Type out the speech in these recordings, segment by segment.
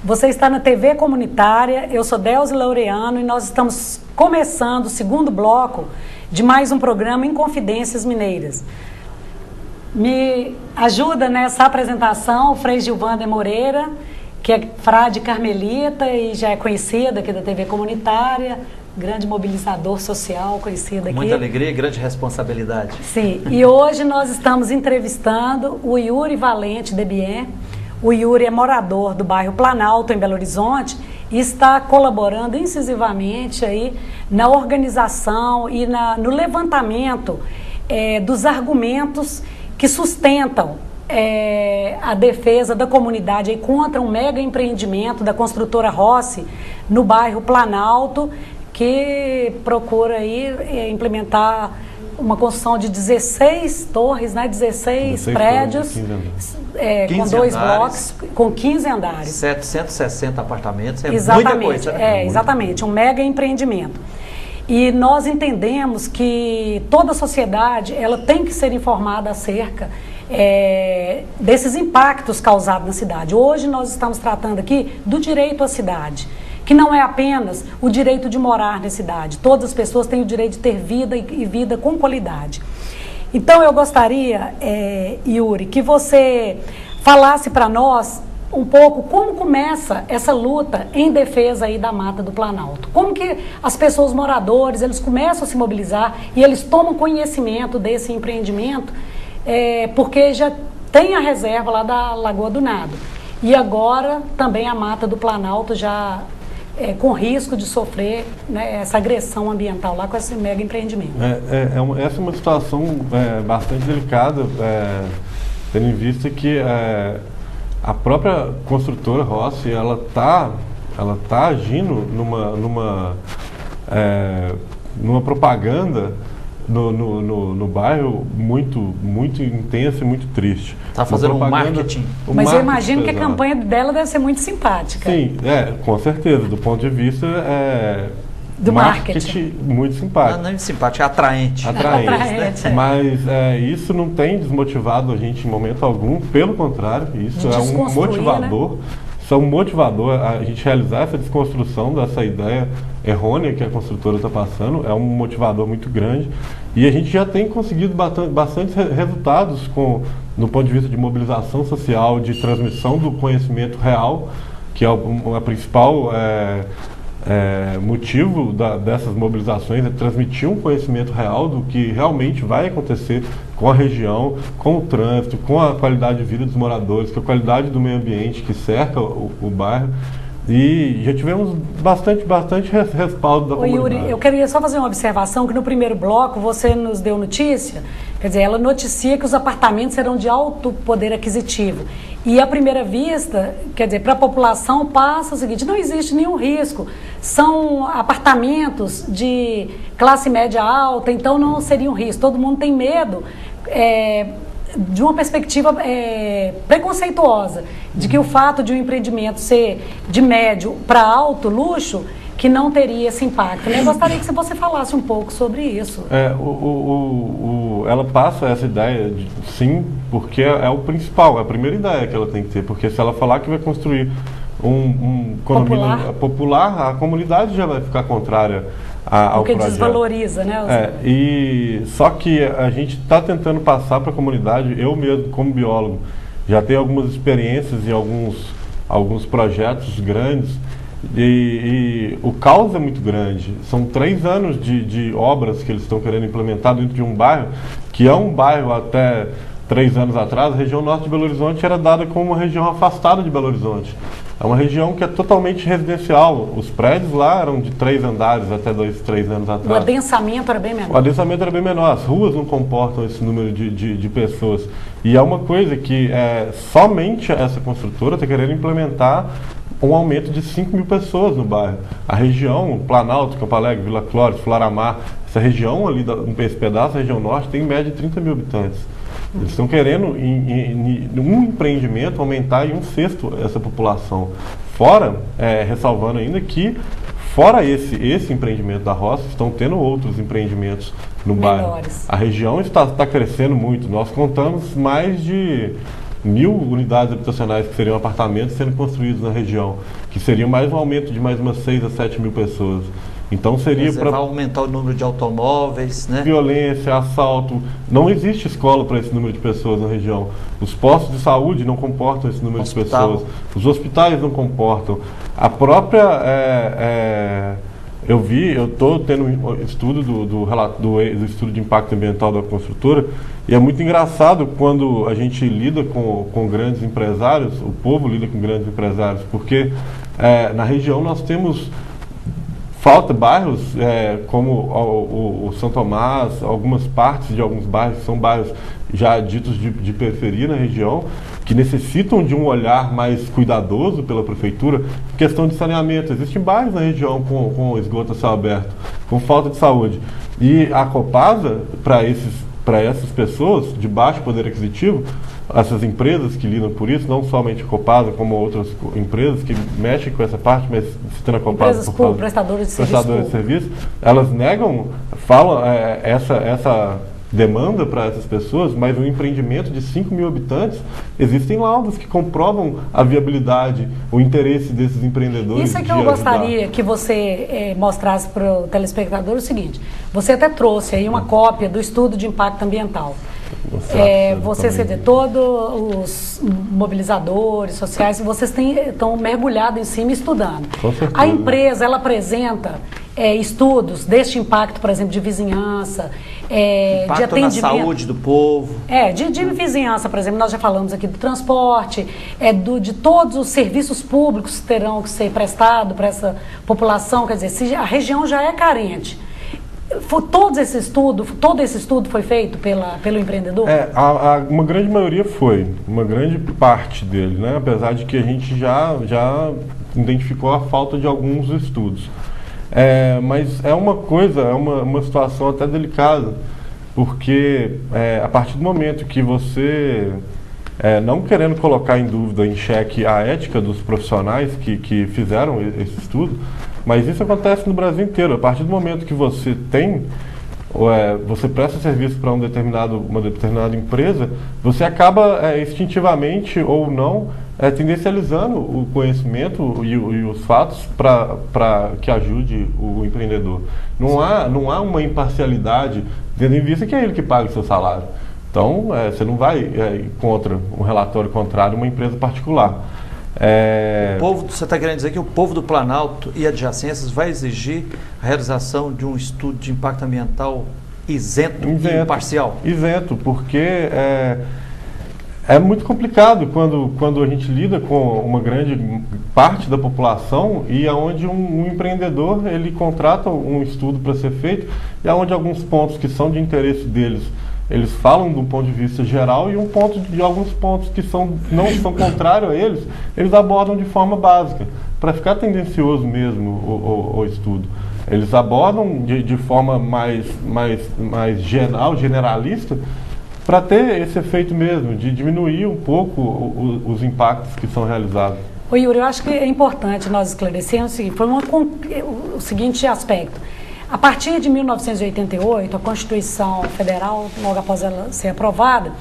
Você está na TV Comunitária, eu sou Delzi Laureano e nós estamos começando o segundo bloco de mais um programa Inconfidências Mineiras. Me ajuda nessa apresentação o Frei Gilvander Moreira, que é frade carmelita e já é conhecida aqui da TV Comunitária, grande mobilizador social conhecido aqui. Muita alegria e grande responsabilidade. Sim, e hoje nós estamos entrevistando o Yuri Valente Debien. O Yuri é morador do bairro Planalto, em Belo Horizonte, e está colaborando incisivamente aí na organização e no levantamento dos argumentos que sustentam a defesa da comunidade aí contra um mega empreendimento da construtora Rossi no bairro Planalto, que procura aí implementar uma construção de 16 torres, né, 16 prédios, com 2 blocos, com 15 andares. 760 apartamentos, é exatamente, muita coisa, né? Exatamente, um mega empreendimento. E nós entendemos que toda a sociedade ela tem que ser informada acerca desses impactos causados na cidade. Hoje nós estamos tratando aqui do direito à cidade, que não é apenas o direito de morar na cidade. Todas as pessoas têm o direito de ter vida e vida com qualidade. Então eu gostaria, Yuri, que você falasse para nós um pouco como começa essa luta em defesa aí da Mata do Planalto. Como que as pessoas, moradores, eles começam a se mobilizar e eles tomam conhecimento desse empreendimento, porque já tem a reserva lá da Lagoa do Nado. E agora também a Mata do Planalto já com risco de sofrer, né, essa agressão ambiental lá com esse mega empreendimento. Essa é uma situação bastante delicada, tendo em vista que a própria construtora Rossi, ela tá agindo numa propaganda no bairro muito intensa e muito triste. Está fazendo um marketing. Mas eu imagino que a campanha dela deve ser muito simpática. Sim, com certeza, do ponto de vista do marketing. Muito simpático. Não é simpático, é atraente. Atraente. Mas isso não tem desmotivado a gente em momento algum, pelo contrário, isso é um motivador. Né? Isso é um motivador a gente realizar essa desconstrução dessa ideia errônea que a construtora está passando, é um motivador muito grande. E a gente já tem conseguido bastante resultados no ponto de vista de mobilização social, de transmissão do conhecimento real, que é a principal motivo dessas mobilizações, é transmitir um conhecimento real do que realmente vai acontecer com a região, com o trânsito, com a qualidade de vida dos moradores, com a qualidade do meio ambiente que cerca o bairro. E já tivemos bastante respaldo da comunidade. Yuri, eu queria só fazer uma observação, que no primeiro bloco você nos deu notícia, quer dizer, ela noticia que os apartamentos serão de alto poder aquisitivo. E à primeira vista, quer dizer, para a população passa o seguinte, não existe nenhum risco, são apartamentos de classe média alta, então não seria um risco, todo mundo tem medo, de uma perspectiva preconceituosa, de que o fato de um empreendimento ser de médio para alto luxo, que não teria esse impacto. Eu gostaria que você falasse um pouco sobre isso. Ela passa essa ideia, sim, porque é o principal, é a primeira ideia que ela tem que ter, porque se ela falar que vai construir um condomínio popular, a comunidade já vai ficar contrária ao projeto. Porque desvaloriza, né? Só que a gente está tentando passar para a comunidade, eu mesmo, como biólogo, já tenho algumas experiências em alguns projetos grandes, e o caos é muito grande. São 3 anos de obras que eles estão querendo implementar dentro de um bairro, que é um bairro até 3 anos atrás, a região norte de Belo Horizonte era dada como uma região afastada de Belo Horizonte. É uma região que é totalmente residencial. Os prédios lá eram de 3 andares até 3 anos atrás. O adensamento era bem menor. O adensamento era bem menor. As ruas não comportam esse número de pessoas. E é uma coisa que somente essa construtora está querendo implementar um aumento de 5 mil pessoas no bairro. A região, Planalto, Campo Alegre, Vila Clóris, Floramar, essa região ali, esse pedaço, a região norte, tem em média 30 mil habitantes. Eles estão querendo, em um empreendimento, aumentar em 1/6 essa população. Fora, ressalvando ainda que, fora esse empreendimento da Rossi, estão tendo outros empreendimentos no bairro. A região está crescendo muito. Nós contamos mais de 1.000 unidades habitacionais que seriam apartamentos sendo construídos na região, que seria mais um aumento de mais umas 6 a 7 mil pessoas. Então seria para aumentar o número de automóveis, né? Violência, assalto. Não existe escola para esse número de pessoas na região. Os postos de saúde não comportam esse número de pessoas. Os hospitais não comportam. A própria eu estou tendo um estudo do estudo de impacto ambiental da construtora, e é muito engraçado quando a gente lida com grandes empresários, o povo lida com grandes empresários, porque na região nós temos bairros como o São Tomás, algumas partes de alguns bairros que são bairros já ditos de periferia na região, que necessitam de um olhar mais cuidadoso pela prefeitura, em questão de saneamento. Existem bairros na região com esgoto a céu aberto, com falta de saúde. E a Copasa, para essas pessoas de baixo poder aquisitivo, essas empresas que lidam por isso, não somente a Copasa, como outras empresas que mexem com essa parte, mas citando a Copasa, prestadores de serviço, elas negam, falam essa demanda para essas pessoas, mas um empreendimento de 5 mil habitantes, existem laudos que comprovam a viabilidade, o interesse desses empreendedores. Isso é que eu gostaria que você mostrasse para o telespectador o seguinte: você até trouxe aí uma cópia do estudo de impacto ambiental. Vocês, quer dizer, todos os mobilizadores sociais, vocês estão mergulhados em cima estudando. A empresa, ela apresenta estudos deste impacto, por exemplo, de vizinhança, de atendimento. Na saúde do povo. De vizinhança, por exemplo, nós já falamos aqui do transporte, de todos os serviços públicos que terão que ser prestados para essa população. Quer dizer, se a região já é carente, todo esse estudo foi feito pelo empreendedor? Uma grande maioria foi, uma grande parte dele, né? Apesar de que a gente já identificou a falta de alguns estudos. Mas é uma situação até delicada, porque a partir do momento que você, não querendo colocar em dúvida, em xeque a ética dos profissionais que fizeram esse estudo, mas isso acontece no Brasil inteiro. A partir do momento que você você presta serviço para uma determinada empresa, você acaba instintivamente ou não tendencializando o conhecimento e os fatos para que ajude o empreendedor. Não há uma imparcialidade, tendo em vista que é ele que paga o seu salário. Então, você não vai contra um relatório contrário a uma empresa particular. Você está querendo dizer que o povo do Planalto e adjacências vai exigir a realização de um estudo de impacto ambiental isento e imparcial? Isento, porque é muito complicado quando a gente lida com uma grande parte da população e onde um empreendedor ele contrata um estudo para ser feito e onde alguns pontos que são de interesse deles, eles falam de um ponto de vista geral e alguns pontos que não são contrários a eles abordam de forma básica, para ficar tendencioso mesmo o estudo. Eles abordam de forma mais generalista, para ter esse efeito mesmo, de diminuir um pouco os impactos que são realizados. Yuri, eu acho que é importante nós esclarecermos o seguinte aspecto. A partir de 1988, a Constituição Federal, logo após ela ser aprovada,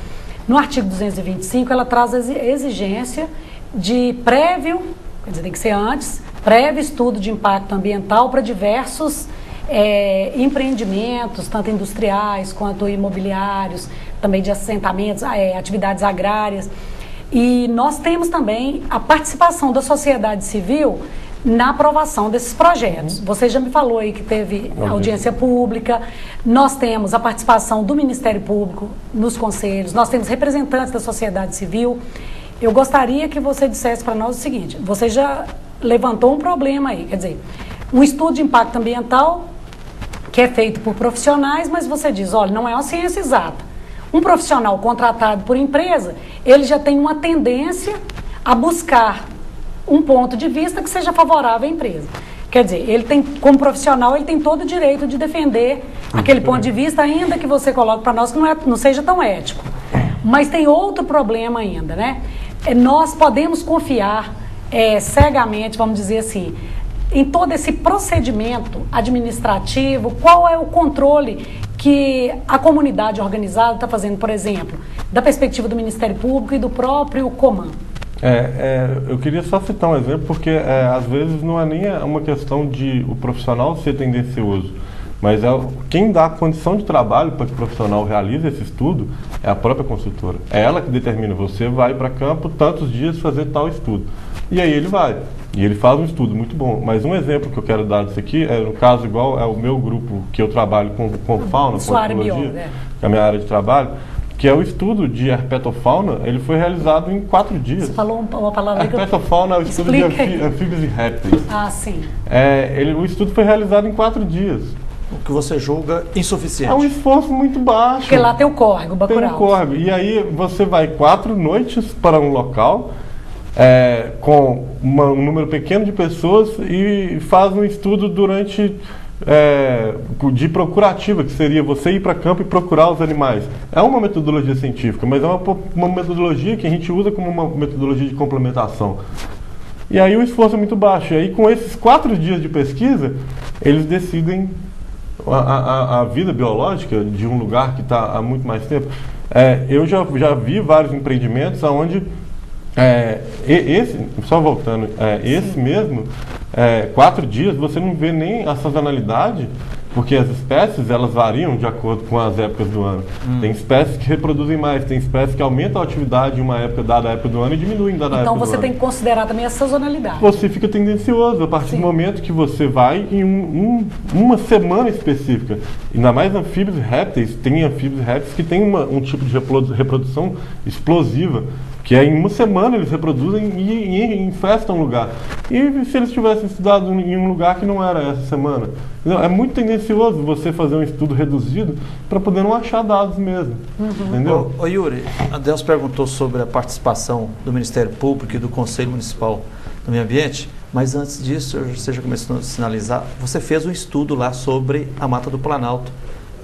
no artigo 225, ela traz a exigência de prévio, quer dizer, tem que ser antes, prévio estudo de impacto ambiental para diversos empreendimentos, tanto industriais quanto imobiliários, também de assentamentos, atividades agrárias. E nós temos também a participação da sociedade civil na aprovação desses projetos. Você já me falou aí que teve audiência pública, nós temos a participação do Ministério Público nos conselhos, nós temos representantes da sociedade civil. Eu gostaria que você dissesse para nós o seguinte: você já levantou um problema aí, quer dizer, um estudo de impacto ambiental que é feito por profissionais, mas você diz, olha, não é uma ciência exata. Um profissional contratado por empresa, ele já tem uma tendência a buscar um ponto de vista que seja favorável à empresa. Quer dizer, ele tem, como profissional, ele tem todo o direito de defender aquele ponto de vista, ainda que você coloque para nós que não seja tão ético. Mas tem outro problema ainda, né? Nós podemos confiar cegamente, vamos dizer assim, em todo esse procedimento administrativo, qual é o controle que a comunidade organizada está fazendo, por exemplo, da perspectiva do Ministério Público e do próprio Coman? Eu queria só citar um exemplo, porque às vezes não é nem uma questão de o profissional ser tendencioso, mas quem dá a condição de trabalho para que o profissional realize esse estudo é a própria consultora. É ela que determina, você vai para campo tantos dias fazer tal estudo. E aí ele vai. E ele faz um estudo muito bom. Mas um exemplo que eu quero dar disso aqui, no caso igual é o meu grupo que eu trabalho com fauna, com ecologia, que é a minha área de trabalho, que é o estudo de herpetofauna, ele foi realizado em 4 dias. Você falou uma palavra que herpetofauna é o estudo de anfíbios e répteis. Ah, sim. O estudo foi realizado em 4 dias. O que você julga insuficiente. É um esforço muito baixo. Porque lá tem o córrego, o Bacurau. Tem o córrego. E aí você vai 4 noites para um local, com um número pequeno de pessoas e faz um estudo durante... de procurativa, que seria você ir para campo e procurar os animais. É uma metodologia científica, mas é uma metodologia que a gente usa como uma metodologia de complementação. E aí o esforço é muito baixo. E aí com esses 4 dias de pesquisa, eles decidem a vida biológica de um lugar que está há muito mais tempo. Eu já vi vários empreendimentos onde só voltando, esse mesmo 4 dias você não vê nem a sazonalidade, porque as espécies elas variam de acordo com as épocas do ano. Tem espécies que reproduzem mais, tem espécies que aumentam a atividade em uma época dada a época do ano e diminuem dada a época do ano. Então você tem que considerar também a sazonalidade. Você fica tendencioso a partir do momento que você vai em uma semana específica. Ainda mais anfíbios e répteis, tem anfíbios e répteis que tem um tipo de reprodução explosiva, que em uma semana eles reproduzem e infestam um lugar. E se eles tivessem estudado em um lugar que não era essa semana? É muito tendencioso você fazer um estudo reduzido para poder não achar dados mesmo. Entendeu? Ô Yuri, a Deus perguntou sobre a participação do Ministério Público e do Conselho Municipal do Meio Ambiente, mas antes disso, você já começou a sinalizar, você fez um estudo lá sobre a Mata do Planalto,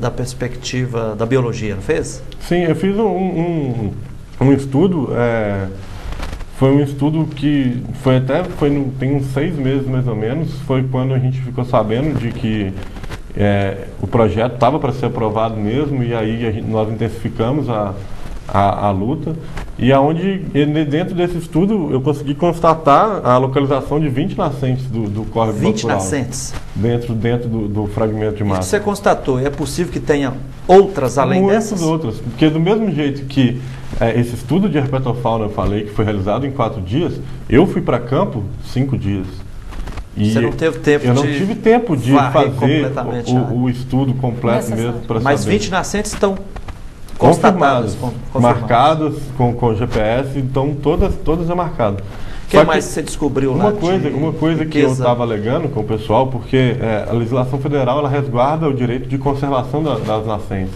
da perspectiva da biologia, não fez? Sim, eu fiz um estudo, foi um estudo que tem uns 6 meses mais ou menos, foi quando a gente ficou sabendo de que o projeto estava para ser aprovado mesmo, e aí nós intensificamos a luta, e dentro desse estudo eu consegui constatar a localização de 20 nascentes do córrego 20 nascentes? Dentro do fragmento de mata. E você constatou, é possível que tenha outras além dessas? Muitas outras, porque do mesmo jeito que esse estudo de herpetofauna eu falei que foi realizado em 4 dias, eu fui para campo 5 dias. E você não teve tempo eu não tive tempo de fazer o estudo completo mesmo para saber. Mas 20 nascentes estão constatadas, marcadas com GPS, então todas é marcado. O que mais você descobriu lá? Uma coisa que eu estava alegando com o pessoal, porque a legislação federal ela resguarda o direito de conservação das nascentes.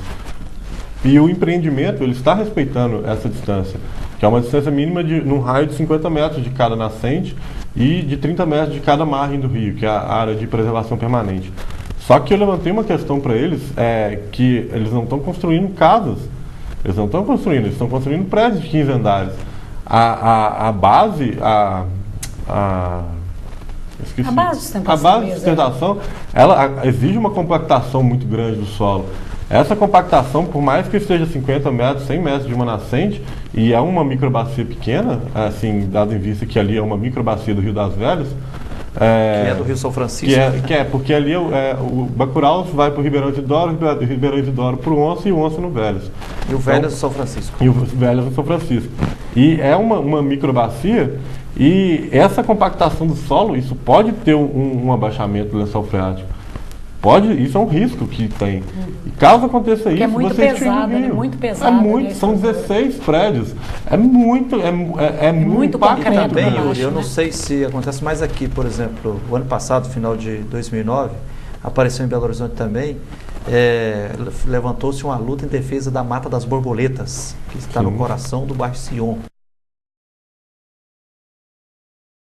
E o empreendimento ele está respeitando essa distância, que é uma distância mínima num raio de 50 metros de cada nascente e de 30 metros de cada margem do rio, que é a área de preservação permanente. Só que eu levantei uma questão para eles, que eles não estão construindo casas, eles estão construindo prédios de 15 andares. A base de sustentação, ela exige uma compactação muito grande do solo. Essa compactação, por mais que esteja 50 metros, 100 metros de uma nascente, e é uma microbacia pequena, assim, dado em vista que ali é uma microbacia do Rio das Velhas, que é do Rio São Francisco. Porque ali o Bacurau vai para o Ribeirão de Doro, o Ribeirão de Doro para o Onça e o Onça no Vélez. E o Vélez do São Francisco. E o Vélez do São Francisco. E é uma microbacia, e essa compactação do solo, isso pode ter um abaixamento do lençol freático. Isso é um risco que tem. E caso aconteça isso, é muito pesado, né? Muito pesado. São 16 prédios. É muito concreto também, eu não sei se acontece mais aqui, por exemplo, o ano passado, final de 2009, apareceu em Belo Horizonte também, levantou-se uma luta em defesa da Mata das Borboletas, que está no coração do bairro Sion.